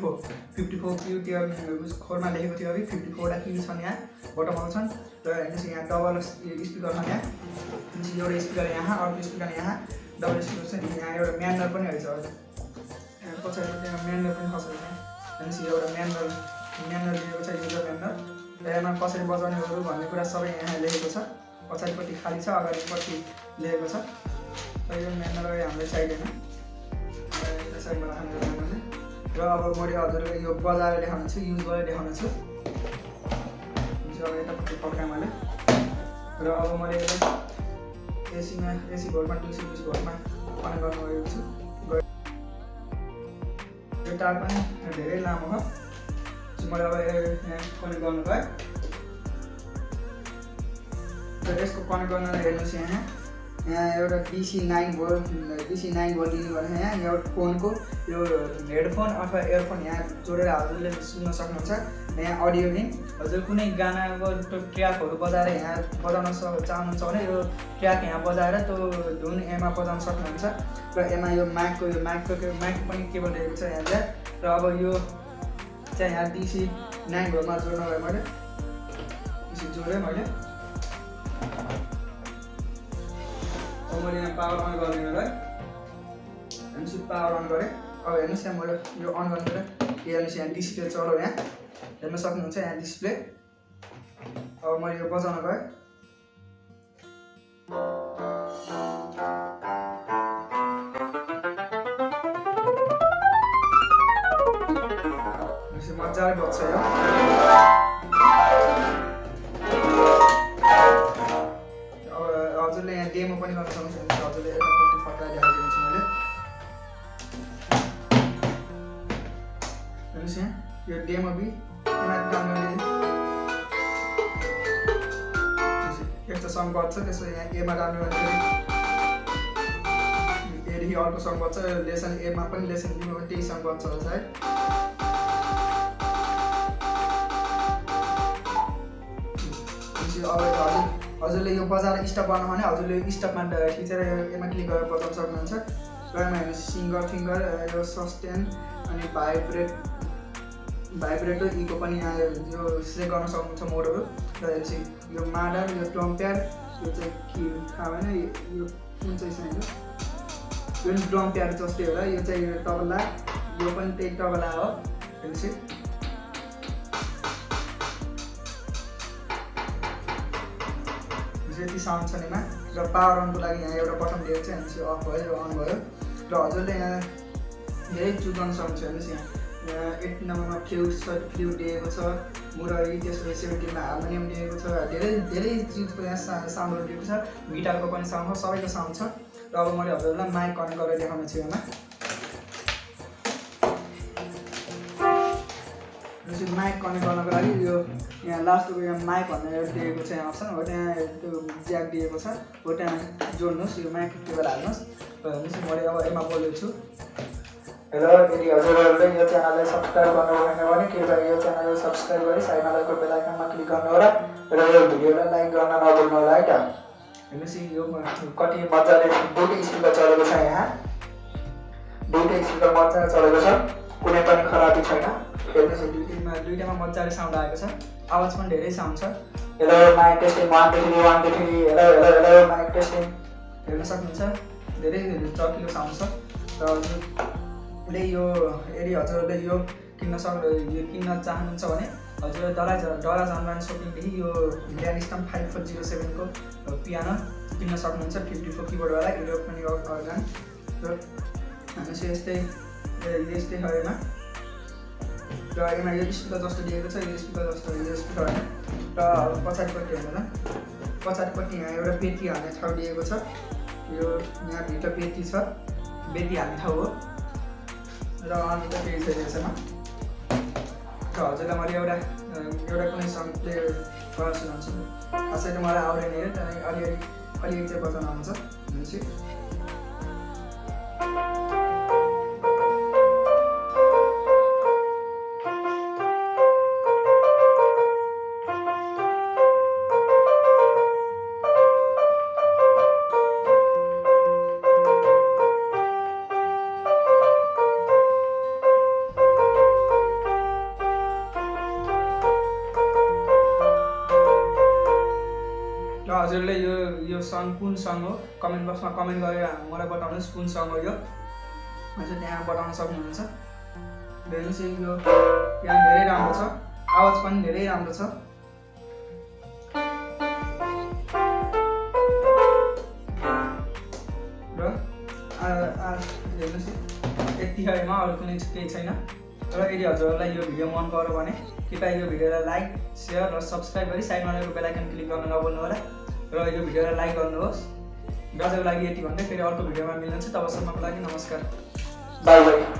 54 Q त्यो खोरमा लेखेको थियो अघि 54 वटा क्यु छन् यहाँ बटम आउँछन् र हेर्नुहोस् यहाँ डबल स्पिकर छन् यहाँ एउटा स्पिकर यहाँ अर्को स्पिकर यहाँ डबल स्पिकर छ यहाँ एउटा म्यानुअल पनि रहेछ पछाडि त्यहाँ म्यानुअल पनि खसेको छ हेर्नुहोस् एउटा म्यानुअल दिएको छ युजर म्यानुअल र यसमा कसरी बजाउनेहरू भन्ने कुरा सबै यहाँ लेखेको छ पछाडिपट्टि खाली छ अगाडिपट्टि लेखेको छ र यो म्यानुअल हामीलाई चाहिँदैन साइडमा राख्नु र अब मैले हजुरलाई यो बजाएर देखाउनु छु युज गरेर देखाउनु छु अब यतापट्टि पक्राएँ मैले र अब मैले यसलाई एसी भोल्टमा 220 भोल्टमा कनेक्ट गर्न गएको छु यो तार पनि धेरै लामो हो मैले अब यहाँ कनेक्ट गर्नु गएँ र यसको कनेक्ट गर्न हेर्नुहोस् यहाँ एउटा DC 9 भोल्ट दिनु भने यहाँ एउटा फोनको यो हेडफोन अथवा इयरफोन यहाँ जोडेर हजुरले सुन्न सक्नुहुन्छ यहाँ अडियो इन हजुर कुनै गानाको ट्र्याकहरू बजाएर यहाँ बजाउन चाहनुहुन्छ भने यो ट्र्याक यहाँ बजाएर त्यो धुन एमा बजाउन सक्नुहुन्छ र एमा यो माइकको पनि केबल रहेको छ यहाँ र अब यो चाहिँ यहाँ DC 9 भोल्टमा जोड्न गएँ मैले जोडेँ मैले अब मैले यहाँ पावर अन गरिदिनु है हेर्नुहोस् पावर अन गरेँ अब हेर्नुहोस् यहाँ मैले यो अन गर्नु हेर्नुहोस् यहाँ डिस्प्ले चल्यो यहाँ हेर्न सक्नुहुन्छ यहाँ डिस्प्ले अब मैले यो बजाउन गएँ मजाले बज्छ यो हजुरले यहाँ डेमो पनि गर्न सक्नुहुन्छ हजुरले यतापट्टि फर्काएर देखाइदिन्छु मैले हेर्नुहोस् यहाँ यो डेमो बी यस्तो सङ बज्छ त्यसो यहाँ एमा राम्रो एदेखि अर्को सङ बज्छ लेसन एमा पनि लेसन बीमा पनि त्यही सङ बज्छ होला सायद अब हजुरले यो बजाएर स्टप गर्नु भने हजुरले स्टपमा खिचेर यसमा क्लिक गरेर बजाउन सक्नुहुन्छ र यसमा हेर्नुहोस् सिङ्गर फिङ्गर यो सस्टेन अनि भाइब्रेट र इको पनि यहाँ यो सिलेक्ट गर्न सक्नुहुन्छ मोडहरू र हेर्नुहोस् यो माडर यो ड्रम्प्यार यो चाहिँ के थाहा भएन यो कुन चाहिँ छ यो पनि ड्रम्प्यार जस्तै होला यो चाहिँ यो तबला यो पनि त्यही तबला हो हेर्नुहोस् यति साउन्ड छ यसमा र पावर अनको लागि यहाँ एउटा बटन दिएको छ हेर्नुहोस् यो अफ भयो यो अन भयो र हजुरले यहाँ धेरै चुज गर्न सक्नुहुन्छ हेर्नुहोस् यहाँ 8 नम्बरमा फ्लुट दिएको छ मुरली त्यसपछि 17 मा हार्मोनियम दिएको छ धेरै चिजको यहाँ साउन्डहरू दिएको छ गिटारको पनि साउन्ड हो सबैको साउन्ड छ र अब मैले हजुरलाई माइक कनेक्ट गरेर देखाउने छु यसमा माइक कनेक्ट गर्नको लागि यो यहाँ लास्टको यहाँ माइक भन्ने एउटा दिएको छ यहाँ अप्सन हो त्यहाँ त्यो ज्याक दिएको छ हो त्यहाँ जोड्नुहोस् यो माइक टेबल हाल्नुहोस् र हेर्नुहोस् मैले अब यसमा बोलेको छु र यदि हजुरहरूले यो च्यानललाई सब्सक्राइब गर्नुभएन भने कृपया यो च्यानललाई सब्सक्राइब गरी साइडमा रहेको बेल आइकनमा क्लिक गर्नुहोला र यो भिडियोलाई लाइक गर्न नभुल्नु होला है त हेर्नुहोस् यो कति मजाले दुईटै स्पिकर चलेको छ यहाँ दुईटै स्पिकर मजाले चलेको छ कुनै पनि खराबी छैन हेर्नुहोस् दुईटामा मजाले साउन्ड आएको छ आवाज पनि धेरै साउन्ड छ hello mic testing 1 2 3 1 2 3 hello hello hello mic testing हेर्न सक्नुहुन्छ धेरै चकिलो साउन्ड छ र हजुरले यो यदि हजुरले यो किन्न चाहनुहुन्छ भने हजुरले दराज अनलाइन शपिङदेखि यो ब्यान्डस्ट्यान्ड 5407 को पियानो किन्न सक्नुहुन्छ 54 किबोर्ड वाला इलेक्ट्रोनिक अर्गन र हामी यस्तै हो यसमा र यसमा यो स्पिकर जस्तो दिएको छ यो स्पिकर जस्तो यो स्पिकर होइन र पछाडिपट्टि हेर्नु पछाडिपट्टि यहाँ एउटा बेट्री हाल्ने ठाउँ दिएको छ यो यहाँ भित्र बेट्री छ बेट्री हाल्ने ठाउँ हो र अनि त केही छैन यसमा र हजुरलाई मैले एउटा कुनै सङ प्ले गर्न सुनाउँछु खासै त मलाई आउँदैन है तर अलिअलि चाहिँ बजाउन आउँछ भनेपछि हजुरले यो सङ कुन सङ हो कमेन्ट बक्समा कमेन्ट गरेर मलाई बताउनुहोस् कुन सङ हो यो हजुर त्यहाँ बताउन सक्नुहुन्छ। हेर्नुहोस् यो यहाँ धेरै राम्रो छ, आवाज पनि धेरै राम्रो छ। र हेर्नुहोस् यति हैमा अरु कुनै केही छैन। र यदि हजुरहरूलाई यो भिडियो मन पर्यो भने कृपया यो भिडियोलाई लाइक शेयर र सब्स्क्राइब गरी साइडमा रहेको बेल आइकन क्लिक गर्न नभुल्नु होला र यो भिडियोलाई लाइक गर्नुहोस्। आजको लागि यति भन्दै फेरि अर्को भिडियोमा मिल्नुहुन्छ। तबसम्मको लागि नमस्कार, बाइ बाइ।